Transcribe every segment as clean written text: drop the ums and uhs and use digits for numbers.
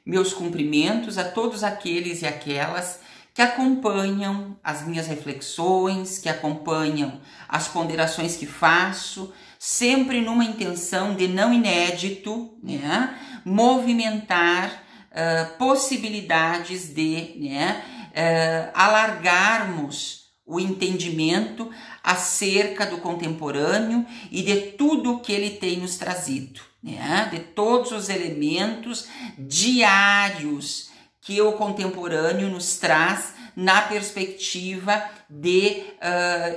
Meus cumprimentos a todos aqueles e aquelas que acompanham as minhas reflexões, que acompanham as ponderações que faço, sempre numa intenção de não inédito, né, movimentar possibilidades de alargarmos o entendimento acerca do contemporâneo e de tudo que ele tem nos trazido, né? De todos os elementos diários que o contemporâneo nos traz na perspectiva de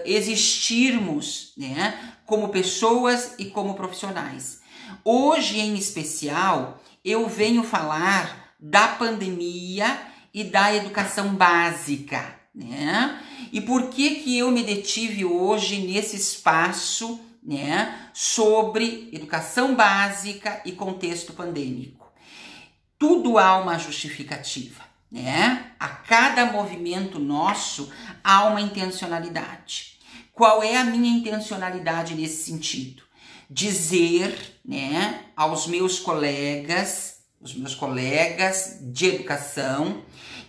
existirmos, né, como pessoas e como profissionais. Hoje, em especial, eu venho falar da pandemia e da educação básica, né? E por que eu me detive hoje nesse espaço, né, sobre educação básica e contexto pandêmico? Tudo há uma justificativa, né? A cada movimento nosso há uma intencionalidade. Qual é a minha intencionalidade nesse sentido? Dizer, né, aos meus colegas, os meus colegas de educação,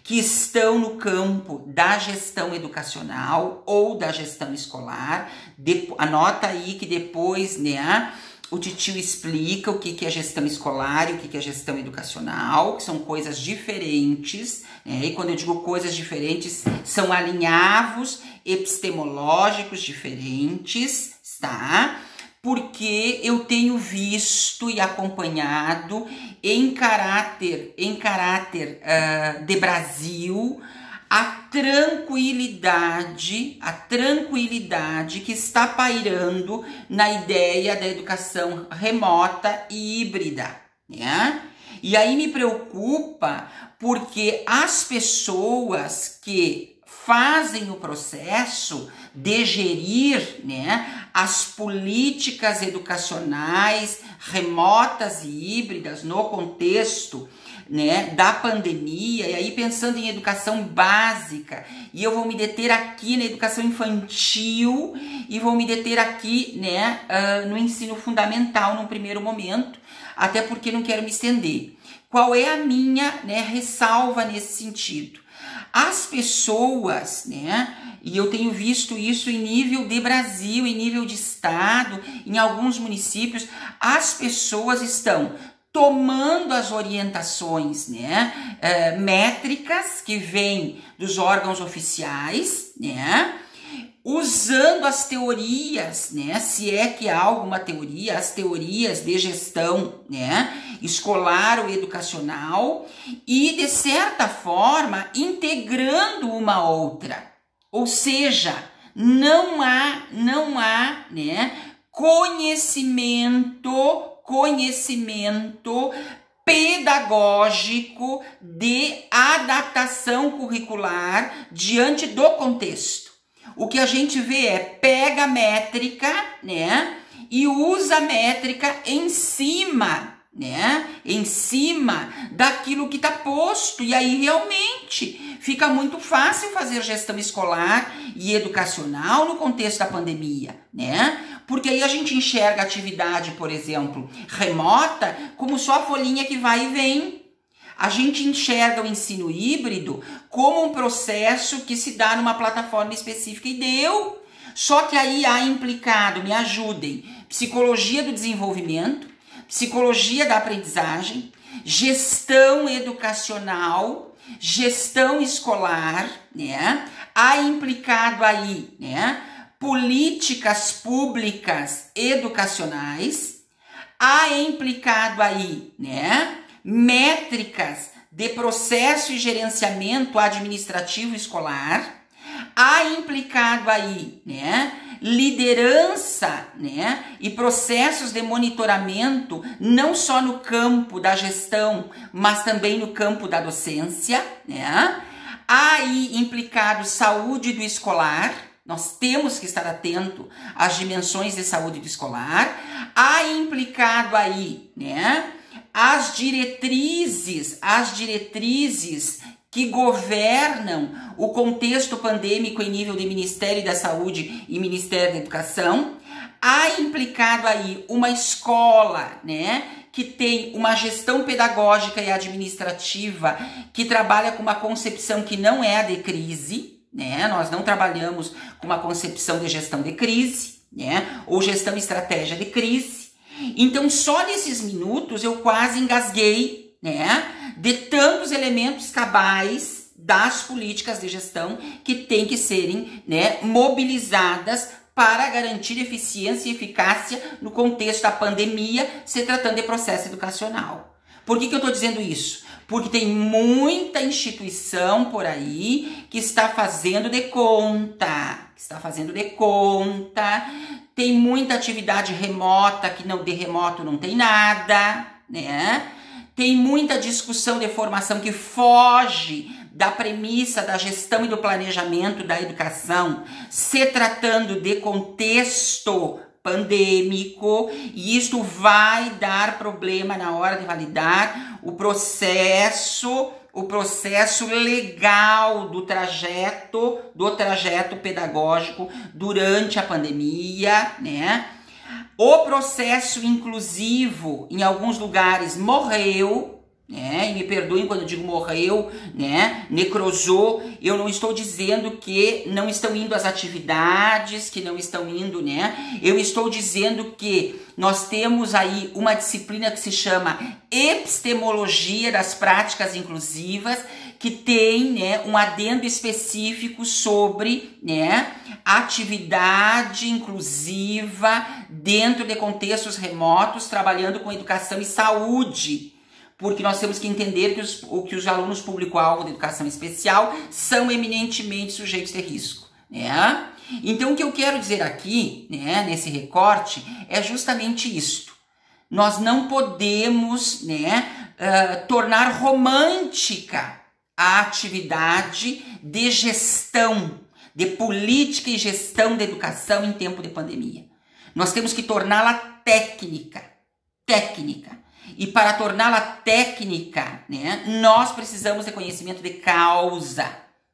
que estão no campo da gestão educacional ou da gestão escolar. Anota aí que depois, né, o Titio explica o que é gestão escolar e o que é gestão educacional, que são coisas diferentes, né? E quando eu digo coisas diferentes, são alinhavos epistemológicos diferentes, tá? Porque eu tenho visto e acompanhado em caráter de Brasil a tranquilidade que está pairando na ideia da educação remota e híbrida, né? E aí me preocupa porque as pessoas que fazem o processo de gerir, né, as políticas educacionais remotas e híbridas no contexto, né, da pandemia, e aí pensando em educação básica, e eu vou me deter aqui na educação infantil e vou me deter aqui, né, no ensino fundamental num primeiro momento, até porque não quero me estender. Qual é a minha, né, ressalva nesse sentido? As pessoas, né, e eu tenho visto isso em nível de Brasil, em nível de estado, em alguns municípios, as pessoas estão tomando as orientações, né, métricas que vêm dos órgãos oficiais, né, usando as teorias, né, se é que há alguma teoria, as teorias de gestão, né, escolar ou educacional, e de certa forma integrando uma outra. Ou seja, não há, né, conhecimento pedagógico de adaptação curricular diante do contexto. O que a gente vê é pega a métrica, né, e usa a métrica em cima, né, em cima daquilo que está posto, e aí realmente fica muito fácil fazer gestão escolar e educacional no contexto da pandemia, né? Porque aí a gente enxerga a atividade, por exemplo, remota, como só a folhinha que vai e vem. A gente enxerga o ensino híbrido como um processo que se dá numa plataforma específica e deu. Só que aí há implicado, me ajudem, psicologia do desenvolvimento, psicologia da aprendizagem, gestão educacional, gestão escolar, né? Há implicado aí, né, políticas públicas educacionais, há implicado aí, né, métricas de processo e gerenciamento administrativo escolar, há implicado aí, né, liderança, né, e processos de monitoramento, não só no campo da gestão, mas também no campo da docência, né? Há aí implicado saúde do escolar, nós temos que estar atento às dimensões de saúde do escolar, há implicado aí, né, as diretrizes que governam o contexto pandêmico em nível de Ministério da Saúde e Ministério da Educação, há implicado aí uma escola, né, que tem uma gestão pedagógica e administrativa que trabalha com uma concepção que não é a de crise, né? Nós não trabalhamos com uma concepção de gestão de crise, né? Ou gestão estratégia de crise. Então, só nesses minutos eu quase engasguei, né? De tantos elementos cabais das políticas de gestão que têm que serem, né, mobilizadas para garantir eficiência e eficácia no contexto da pandemia, se tratando de processo educacional. Por que eu estou dizendo isso? Porque tem muita instituição por aí que está fazendo de conta, tem muita atividade remota, que não, de remoto não tem nada, né? Tem muita discussão de formação que foge da premissa da gestão e do planejamento da educação, se tratando de contexto pandêmico, e isto vai dar problema na hora de validar o processo legal do trajeto pedagógico durante a pandemia, né? O processo inclusivo, em alguns lugares, morreu, né? E me perdoem quando eu digo morreu, né? Necrosou. Eu não estou dizendo que não estão indo às atividades, que não estão indo, né? Eu estou dizendo que nós temos aí uma disciplina que se chama epistemologia das práticas inclusivas, que tem, né, um adendo específico sobre, né, atividade inclusiva dentro de contextos remotos, trabalhando com educação e saúde. Porque nós temos que entender que os alunos público-alvo da educação especial são eminentemente sujeitos de risco, né? Então, o que eu quero dizer aqui, né, nesse recorte, é justamente isto. Nós não podemos, né, tornar romântica a atividade de gestão, de política e gestão da educação em tempo de pandemia. Nós temos que torná-la técnica. E para torná-la técnica, né, nós precisamos de conhecimento de causa.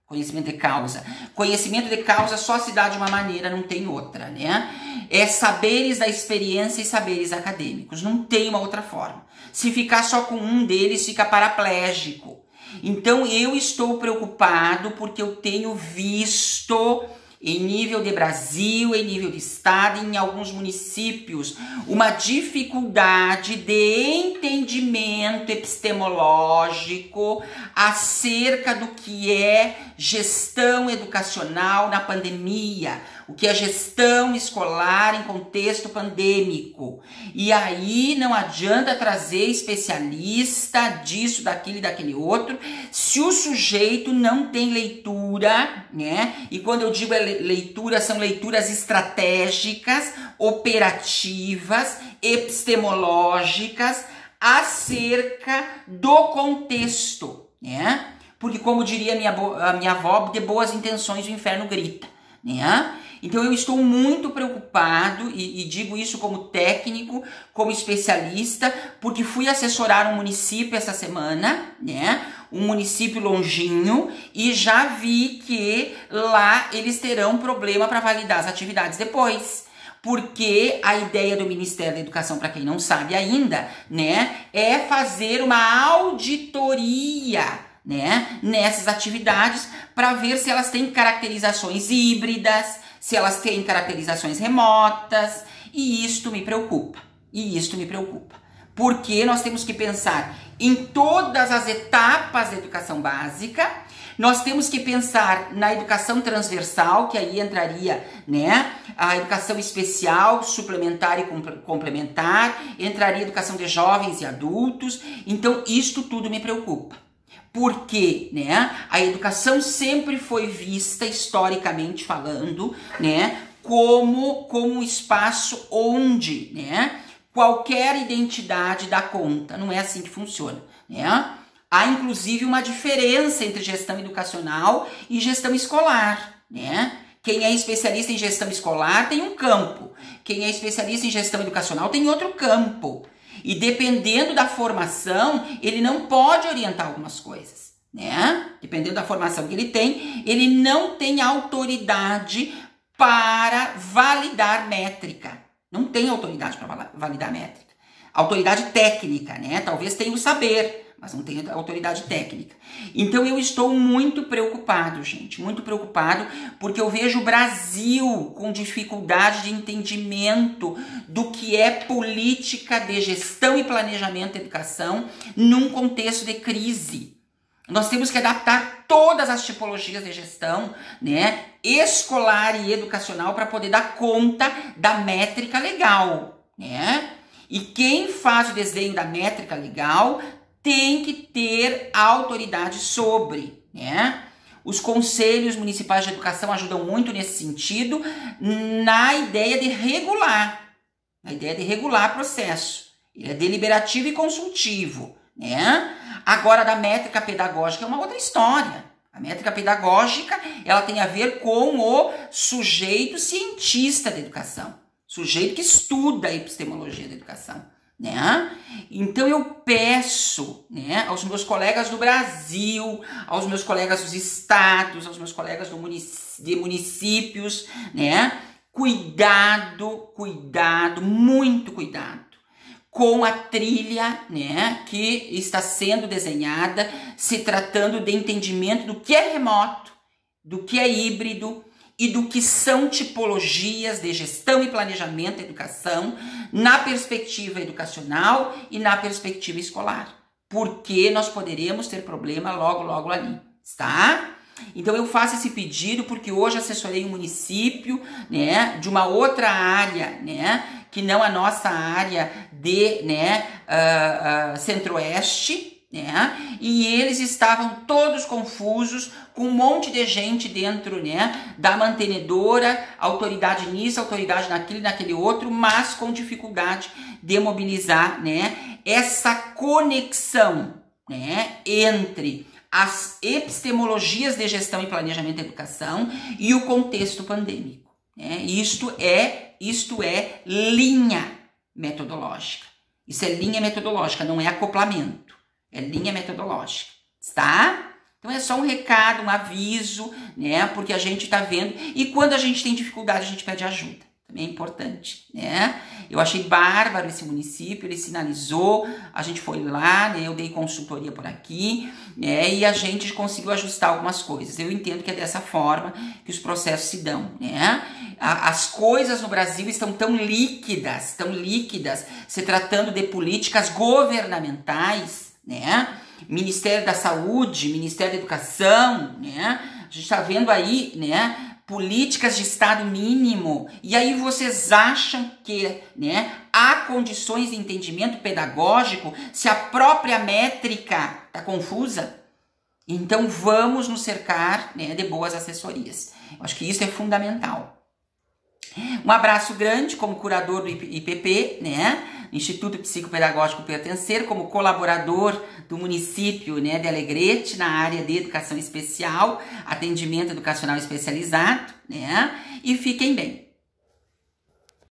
Conhecimento de causa só se dá de uma maneira, não tem outra, né? É saberes da experiência e saberes acadêmicos. Não tem uma outra forma. Se ficar só com um deles, fica paraplégico. Então, eu estou preocupado porque eu tenho visto, em nível de Brasil, em nível de estado, em alguns municípios, uma dificuldade de entendimento epistemológico acerca do que é gestão educacional na pandemia, o que é gestão escolar em contexto pandêmico. E aí não adianta trazer especialista disso, daquilo e daquele outro, se o sujeito não tem leitura, né? E quando eu digo leitura, são leituras estratégicas, operativas, epistemológicas, acerca do contexto, né? Porque, como diria a minha avó, de boas intenções o inferno grita, né? Então eu estou muito preocupado e digo isso como técnico, como especialista, porque fui assessorar um município essa semana, né? Um município longinho, e já vi que lá eles terão problema para validar as atividades depois. Porque a ideia do Ministério da Educação, para quem não sabe ainda, né, é fazer uma auditoria, né, nessas atividades para ver se elas têm caracterizações híbridas, se elas têm caracterizações remotas, e isto me preocupa. Porque nós temos que pensar em todas as etapas da educação básica, nós temos que pensar na educação transversal, que aí entraria, né, a educação especial, suplementar e complementar, entraria a educação de jovens e adultos. Então, isto tudo me preocupa. Porque, né, a educação sempre foi vista, historicamente falando, né, como um espaço onde, né, qualquer identidade dá conta. Não é assim que funciona, né? Há, inclusive, uma diferença entre gestão educacional e gestão escolar, né? Quem é especialista em gestão escolar tem um campo. Quem é especialista em gestão educacional tem outro campo. E dependendo da formação, ele não pode orientar algumas coisas, né? Dependendo da formação que ele tem, ele não tem autoridade para validar métrica. Não tem autoridade para validar métrica. autoridade técnica, né? Talvez tenha o saber, mas não tenha autoridade técnica. Então eu estou muito preocupado, gente, muito preocupado, porque eu vejo o Brasil com dificuldade de entendimento do que é política de gestão e planejamento da educação num contexto de crise. Nós temos que adaptar todas as tipologias de gestão, né, escolar e educacional para poder dar conta da métrica legal, né? E quem faz o desenho da métrica legal tem que ter autoridade sobre, né? Os conselhos municipais de educação ajudam muito nesse sentido, na ideia de regular, processo. Ele é deliberativo e consultivo, né? Agora, da métrica pedagógica é uma outra história. A métrica pedagógica, ela tem a ver com o sujeito cientista da educação, sujeito que estuda a epistemologia da educação, né? Então eu peço, né, aos meus colegas do Brasil, aos meus colegas dos estados, aos meus colegas de municípios, né, cuidado, muito cuidado com a trilha, né, que está sendo desenhada, se tratando de entendimento do que é remoto, do que é híbrido e do que são tipologias de gestão e planejamento da educação na perspectiva educacional e na perspectiva escolar. Porque nós poderemos ter problema logo ali, tá? Então eu faço esse pedido porque hoje assessorei um município, né, de uma outra área, né, que não a nossa área de, né, centro-oeste, né, e eles estavam todos confusos, com um monte de gente dentro, né, da mantenedora, autoridade nisso, autoridade naquele outro, mas com dificuldade de mobilizar, né, essa conexão, né, entre as epistemologias de gestão e planejamento da educação e o contexto pandêmico, né? Isto é linha metodológica. Isso é linha metodológica, não é acoplamento. É linha metodológica, tá? Então é só um recado, um aviso, né? Porque a gente tá vendo. E quando a gente tem dificuldade, a gente pede ajuda. Também é importante, né? Eu achei bárbaro esse município, ele sinalizou, a gente foi lá, né? Eu dei consultoria por aqui, né? E a gente conseguiu ajustar algumas coisas. Eu entendo que é dessa forma que os processos se dão, né? As coisas no Brasil estão tão líquidas, se tratando de políticas governamentais, né? Ministério da Saúde, Ministério da Educação, né? A gente está vendo aí, né, políticas de Estado mínimo, e aí vocês acham que, né, há condições de entendimento pedagógico se a própria métrica está confusa? Então vamos nos cercar, né, de boas assessorias. Eu acho que isso é fundamental. Um abraço grande como curador do IPP, né? Instituto Psicopedagógico Pertencer, como colaborador do município, né, de Alegrete, na área de educação especial, atendimento educacional especializado, né? E fiquem bem.